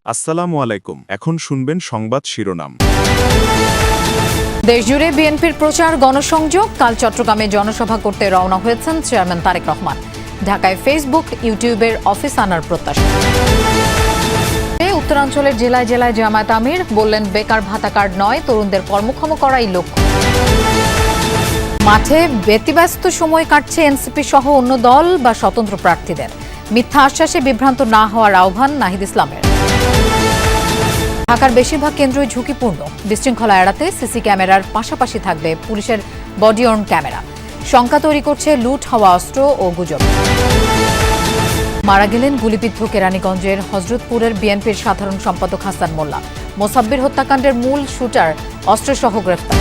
আসসালামু আলাইকুম। এখন শুনবেন সংবাদ শিরোনাম। দেশজুড়ে বিএনপির প্রচার গণসংযোগ। কাল চট্টগ্রামে জনসভা করতে রওনা হয়েছেন চেয়ারম্যান তারেক রহমান। ঢাকায় ফেসবুক, ইউটিউবের অফিস আনার প্রত্যাশা। উত্তরাঞ্চলের জেলায় জেলায় জামায়াত আমির বললেন, বেকার ভাতা কার্ড নয়, তরুণদের কর্মক্ষম করাই লক্ষ্য। মাঠে ব্যতিব্যস্ত সময় কাটছে এনসিপি সহ অন্য দল বা স্বতন্ত্র প্রার্থীদের। মিথ্যা আশ্বাসে বিভ্রান্ত না হওয়ার আহ্বান নাহিদ ইসলামের। ঢাকার বেশিরভাগ কেন্দ্রই ঝুঁকিপূর্ণ। বিশৃঙ্খলা এড়াতে সিসি ক্যামেরার পাশাপাশি থাকবে পুলিশের বডি অর্ন ক্যামেরা। শঙ্কা তৈরি করছে লুট হওয়া অস্ত্র ও গুজব। মারা গেলেন গুলিবিদ্ধ কেরানীগঞ্জের হযরতপুরের বিএনপির সাধারণ সম্পাদক হাসান মোল্লা। মোসাব্বির হত্যাকাণ্ডের মূল শুটার অস্ত্রসহ গ্রেফতার।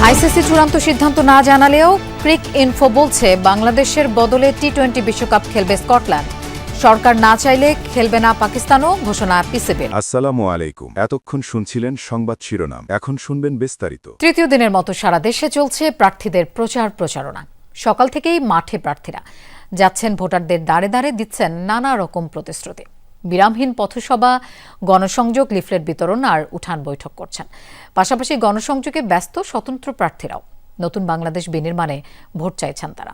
আইসিসি চূড়ান্ত সিদ্ধান্ত না জানালেও ক্রিক ইনফো বলছে, বাংলাদেশের বদলে টি-20 বিশ্বকাপ খেলবে স্কটল্যান্ড। সরকার না চাইলে খেলবে না পাকিস্তানও, ঘোষণা পিসিবির। আসসালামু আলাইকুম। এতক্ষণ শুনছিলেন সংবাদ শিরোনাম, এখন শুনবেন বিস্তারিত। তৃতীয় দিনের মতো সারা দেশে চলছে প্রার্থীদের প্রচারণা। সকাল থেকেই মাঠে প্রার্থীরা যাচ্ছেন, ভোটারদের দাঁড়ে দাঁড়ে দিচ্ছেন নানা রকম প্রতিশ্রুতি। বিরামহীন পথসভা, গণসংযোগ, লিফলেট বিতরণ আর উঠান বৈঠক করছেন। পাশাপাশি গণসংযোগে ব্যস্ত স্বতন্ত্র প্রার্থীরাও। নতুন বাংলাদেশ বিনির্মাণে ভোট চাইছেন তারা।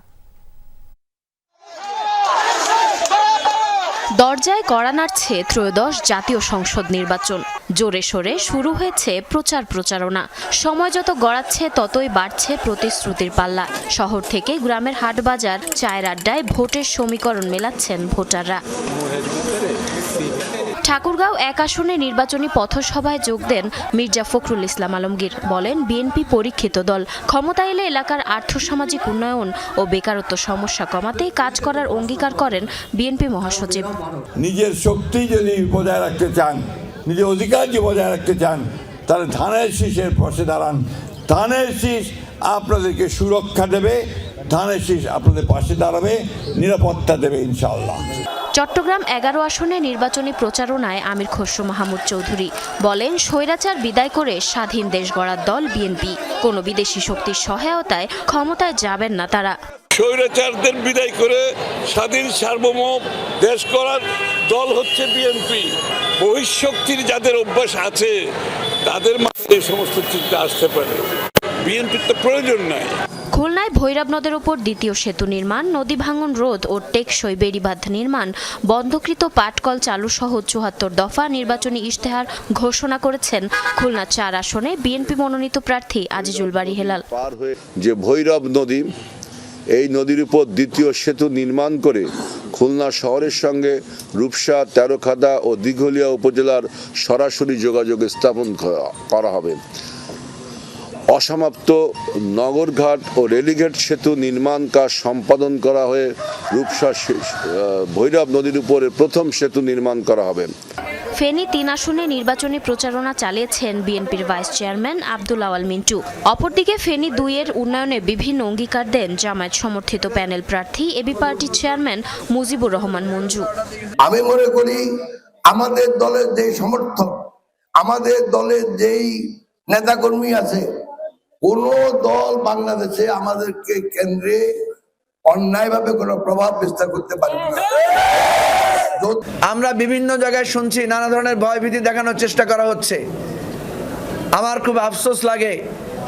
দরজায় কড়া নাড়ছে ত্রয়োদশ জাতীয় সংসদ নির্বাচন। জোরে সোরে শুরু হয়েছে প্রচারণা। সময় যত গড়াচ্ছে ততই বাড়ছে প্রতিশ্রুতির পাল্লা। শহর থেকে গ্রামের হাটবাজার, চায়ের আড্ডায় ভোটের সমীকরণ মেলাচ্ছেন ভোটাররা। ঠাকুরগাঁও 1 আসনে নির্বাচনী পথসভায় যোগ দেন মির্জা ফখরুল ইসলাম আলমগীর। বলেন, বিএনপি পরীক্ষিত দল, ক্ষমতা এলে এলাকার আর্থসামাজিক উন্নয়ন ও বেকারত্ব সমস্যা কমাতে কাজ করার অঙ্গীকার করেন বিএনপি মহাসচিব। নিজের শক্তি যদি বজায় রাখতে চান, নিজের অধিকার যদি বজায় রাখতে চান, তাহলে ধানের শীষের পাশে দাঁড়ান। ধানের শীষ আপনাদেরকে সুরক্ষা দেবে, ধানের শীষ আপনাদের পাশে দাঁড়াবে, নিরাপত্তা দেবে ইনশাআল্লাহ। চট্টগ্রাম 11 আসনে নির্বাচনী প্রচারণায় আমির খসরু মাহমুদ চৌধুরী বলেন, স্বৈরাচার বিদায় করে স্বাধীন দেশ গড়ার দল বিএনপি। কোনো বিদেশি শক্তির সহায়তায় ক্ষমতায় যাবেন না তারা। স্বৈরাচারদের বিদায় করে স্বাধীন সার্বভৌম দেশ করার দল হচ্ছে বিএনপি। বহিঃশক্তির যাদের অভ্যাস আছে তাদের মাঝে এই সমস্ত চিন্তা আসতে পারে, বিএনপির তো প্রয়োজন নাই। খুলনায় ভৈরব নদের উপর দ্বিতীয় সেতু নির্মাণ, নদী ভাঙন রোধ ও টেকসই বেড়িবাঁধ নির্মাণ, বন্ধকৃত পাটকল চালু সহ 74 দফা নির্বাচনী ইশতেহার ঘোষণা করেছেন খুলনা 4 আসনে বিএনপি মনোনীত প্রার্থী আজিজুল বারী হেলাল। যে ভৈরব নদী, এই নদীর উপর দ্বিতীয় সেতু নির্মাণ করে খুলনা শহরের সঙ্গে রূপসা, তেরোখাদা ও দিঘলিয়া উপজেলার সরাসরি যোগাযোগ স্থাপন করা হবে। অসমাপ্ত নগরঘাট ও রেলিঘাট সেতু নির্মাণ কাজ সম্পাদন করা হয়ে রূপসা ভৈরব নদীর উপরে প্রথম সেতু নির্মাণ করা হবে। ফেনী 3 আসনে নির্বাচনী প্রচারণা চালিয়েছেন বিএনপির ভাইস চেয়ারম্যান আব্দুল আওয়াল মিন্টু। অপরদিকে ফেনী 2 এর উন্নয়নে বিভিন্ন অঙ্গীকার দেন জামায়াত সমর্থিত প্যানেল প্রার্থী এবি পার্টির চেয়ারম্যান মুজিবুর রহমান মঞ্জু। আমি মনে করি আমাদের দলের যে সমর্থক, আমাদের দলের যেই নেতাকর্মী আছে, কোন দল বাংলাদেশে আমাদেরকে কেন্দ্রে অন্যায়ভাবে কোনো প্রভাব বিস্তার করতে পারবে না। আমরা বিভিন্ন জায়গায় শুনছি নানা ধরনের ভয়ভীতি দেখানোর চেষ্টা করা হচ্ছে। আমার খুব আফসোস লাগে,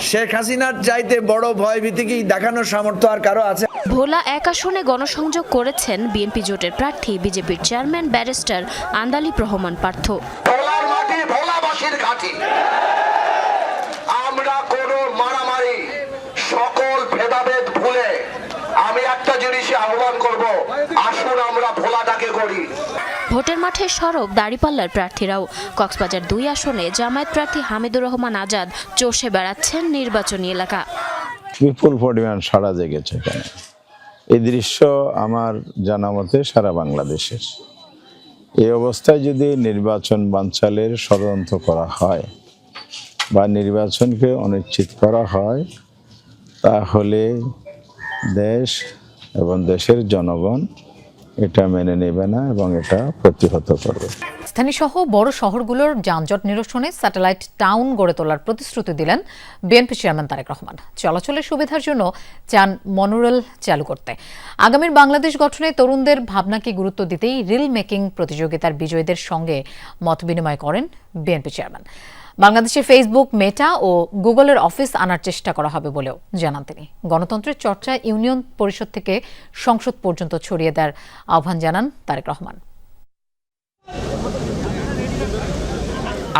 শেখ হাসিনার চাইতে বড় ভয়ভীতি কি দেখানোর সামর্থ্য আর কারো আছে? ভোলা 1 আসনে গণসংযোগ করেছেন বিএনপি জোটের প্রার্থী বিজেপির চেয়ারম্যান ব্যারিস্টার আন্দালিব রহমান পার্থ। আমরা কোনো মারামারি, সকল ভেদাভেদ ভুলে আমি একটা জিনিসে আহ্বান করব, আসুন আমরা ভোলাটাকে করি। ভোটের মাঠে সরব দাঁড়িপাল্লার প্রার্থীরাও। কক্সবাজার 2 আসনে জামায়াত প্রার্থী হামিদুর রহমান আজাদ চষে বেড়াচ্ছেন নির্বাচনী এলাকা। বিপুল পরিমাণ সাড়া জেগেছে এখানে। এই দৃশ্য আমার জানা মতে সারা বাংলাদেশের। এই অবস্থায় যদি নির্বাচন বানচালের ষড়যন্ত্র করা হয় বা নির্বাচনকে অনিশ্চিত করা হয়, তাহলে দেশ এবং দেশের জনগণ এটা মেনে নেবে না এবং এটা প্রতিহত করবে। স্থানীয়সহ বড় শহরগুলোর যানজট নিরসনে স্যাটেলাইট টাউন গড়ে তোলার প্রতিশ্রুতি দিলেন বিএনপি চেয়ারম্যান তারেক রহমান। চলাচলের সুবিধার জন্য চান মনোরেল চালু করতে। আগামীর বাংলাদেশ গঠনে তরুণদের ভাবনাকে গুরুত্ব দিতেই রিল মেকিং প্রতিযোগিতার বিজয়ীদের সঙ্গে মত বিনিময় করেন বিএনপি চেয়ারম্যান। বাংলাদেশে ফেসবুক, মেটা ও গুগলের অফিস আনার চেষ্টা করা হবে বলেও জানান তিনি। গণতন্ত্রের চর্চা ইউনিয়ন পরিষদ থেকে সংসদ পর্যন্ত ছড়িয়ে দেওয়ার আহ্বান জানান তারেক রহমান।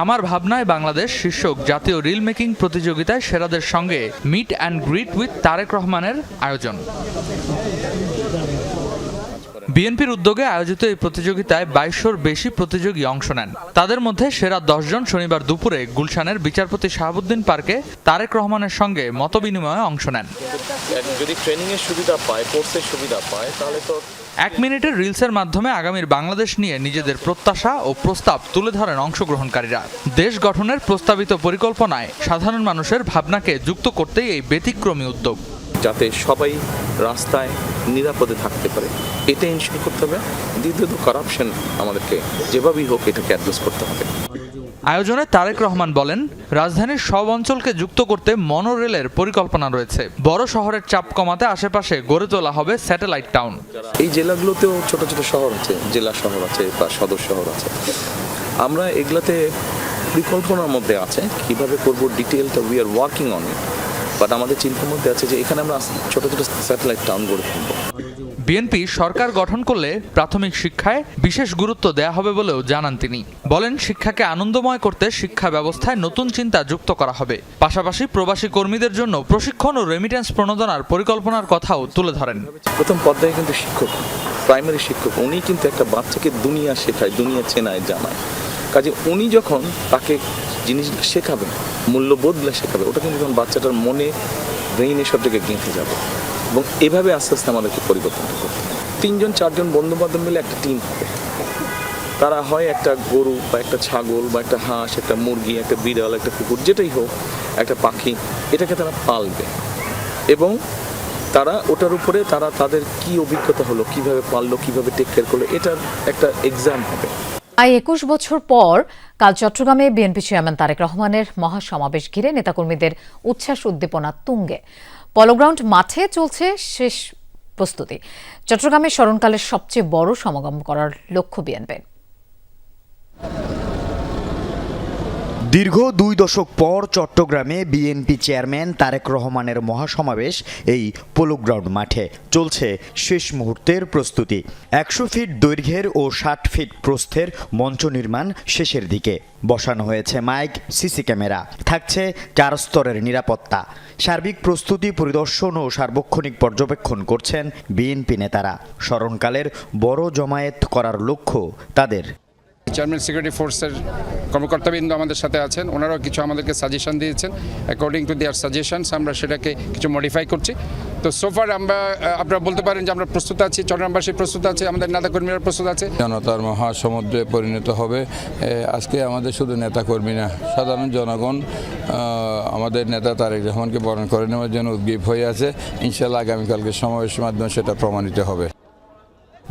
আমার ভাবনায় বাংলাদেশ শীর্ষক জাতীয় রিল মেকিং প্রতিযোগিতায় সেরাদের সঙ্গে meet and greet with Tarique রহমানের আয়োজন। বিএনপির উদ্যোগে আয়োজিত এই প্রতিযোগিতায় 2200-র বেশি প্রতিযোগী অংশ নেন। তাদের মধ্যে সেরা 10 জন শনিবার দুপুরে গুলশানের বিচারপতি শাহাবুদ্দিন পার্কে তারেক রহমানের সঙ্গে মতবিনিময়ে অংশ নেন। যদি ট্রেনিংয়ের সুবিধা পায়, কোর্সের সুবিধা পায়, তাহলে তো 1 মিনিটের রিলসের মাধ্যমে আগামীর বাংলাদেশ নিয়ে নিজেদের প্রত্যাশা ও প্রস্তাব তুলে ধরেন অংশগ্রহণকারীরা। দেশ গঠনের প্রস্তাবিত পরিকল্পনায় সাধারণ মানুষের ভাবনাকে যুক্ত করতেই এই ব্যতিক্রমী উদ্যোগ। যাতে সবাই রাস্তায় নিরাপদে থাকতে পারে, এটা ইনশিওর করতে হবে। দ্বিতীয়ত কারাপশন আমাদেরকে যেভাবেই হোক এটাকে অ্যাড্রেস করতে হবে। আয়োজনে তারেক রহমান বলেন, রাজধানীর সব অঞ্চলকে যুক্ত করতে মনোরেলের পরিকল্পনা রয়েছে। বড় শহরের চাপ কমাতে আশেপাশে গড়ে তোলা হবে স্যাটেলাইট টাউন। এই জেলাগুলোতেও ছোট ছোট শহর আছে, জেলা শহর আছে বা সদর শহর আছে। আমরা এগুলোতে পরিকল্পনার মধ্যে আছে কিভাবে করব, ডিটেলটা we are working on it. But আমাদের চিন্তার মধ্যে আছে যে এখানে আমরা ছোট ছোট স্যাটেলাইট টাউন গড়ে তুলব। বিএনপি সরকার গঠন করলে প্রাথমিক শিক্ষায় বিশেষ গুরুত্ব দেয়া হবে বলেও জানান তিনি। বলেন, শিক্ষাকে আনন্দময় করতে শিক্ষা ব্যবস্থায় নতুন চিন্তা যুক্ত করা হবে। পাশাপাশি প্রবাসী কর্মীদের জন্য প্রশিক্ষণ ও রেমিটেন্স প্রণোদনার পরিকল্পনার কথাও তুলে ধরেন। প্রথম পর্যায়ে কিন্তু শিক্ষক, প্রাইমারি শিক্ষক, উনি কিন্তু একটা বাচ্চাকে দুনিয়া শেখায়, দুনিয়া চেনায়, জানায়। কাজে উনি যখন তাকে জিনিসগুলো শেখাবেন, মূল্যবোধগুলো শেখাবে, ওটা কিন্তু যখন বাচ্চাটার মনে, ব্রেইনে সব জায়গায় গেঁথে যাবে। এবং এভাবে আস্তে আস্তে আমাদেরকে পরিবর্তন করতে হবে। 3-4 বন্ধু বান্ধব মিলে একটা টিম হবে। তারা হয় একটা গরু বা একটা ছাগল বা একটা হাঁস, একটা মুরগি, একটা বিড়াল, একটা কুকুর, যেটাই হোক, একটা পাখি, এটাকে তারা পালবে এবং তারা ওটার উপরে তারা তাদের কি অভিজ্ঞতা হলো, কিভাবে পাললো, কিভাবে টেক কেয়ার করলো, এটার একটা এক্সাম হবে। 21 বছর পর কাল চট্টগ্রামে বিএনপি চেয়ারম্যান তারেক রহমানের মহাসমাবেশ ঘিরে নেতাকর্মীদের উচ্ছ্বাস উদ্দীপনা তুঙ্গে। পলোগ্রাউন্ড মাঠে চলছে শেষ প্রস্তুতি। চট্টগ্রামে স্মরণকালের সবচেয়ে বড় সমাগম করার লক্ষ্য বিএনপির। দীর্ঘ 2 দশক পর চট্টগ্রামে বিএনপি চেয়ারম্যান তারেক রহমানের মহাসমাবেশ এই পোলোগ্রাউন্ড মাঠে চলছে শেষ মুহূর্তের প্রস্তুতি। 100 ফিট দৈর্ঘ্যের ও 60 ফিট প্রস্থের মঞ্চ নির্মাণ শেষের দিকে। বসানো হয়েছে মাইক, সিসি ক্যামেরা, থাকছে 4 স্তরের নিরাপত্তা। সার্বিক প্রস্তুতি পরিদর্শন ও সার্বক্ষণিক পর্যবেক্ষণ করছেন বিএনপি নেতারা। স্মরণকালের বড় জমায়েত করার লক্ষ্য তাদের। চেয়ারম্যান সিকিউরিটি ফোর্সের কর্মকর্তাবৃন্দ আমাদের সাথে আছেন, ওনারাও কিছু আমাদেরকে সাজেশন দিয়েছেন। অ্যাকর্ডিং টু দেয়ার সাজেশনস আমরা সেটাকে কিছু মডিফাই করছি। তো সোফার আপনারা বলতে পারেন যে আমরা প্রস্তুত আছি, চট্টগ্রামবাসী প্রস্তুত আছে, আমাদের নেতাকর্মীরা প্রস্তুত আছে। জনতার মহাসমুদ্রে পরিণত হবে। আজকে আমাদের শুধু নেতাকর্মী না, সাধারণ জনগণ আমাদের নেতা তারেক রহমানকে বরণ করে নেওয়ার জন্য উদ্গ্রীব হয়ে আছে। ইনশাআল্লাহ আগামীকালকে সমাবেশের মাধ্যমে সেটা প্রমাণিত হবে।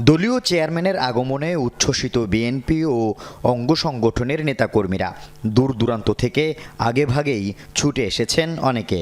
দলীয় চেয়ারম্যানের আগমনে উচ্ছ্বসিত বিএনপি ও অঙ্গ সংগঠনের নেতাকর্মীরা। দূর দূরান্ত থেকে আগেভাগেই ছুটে এসেছেন অনেকে।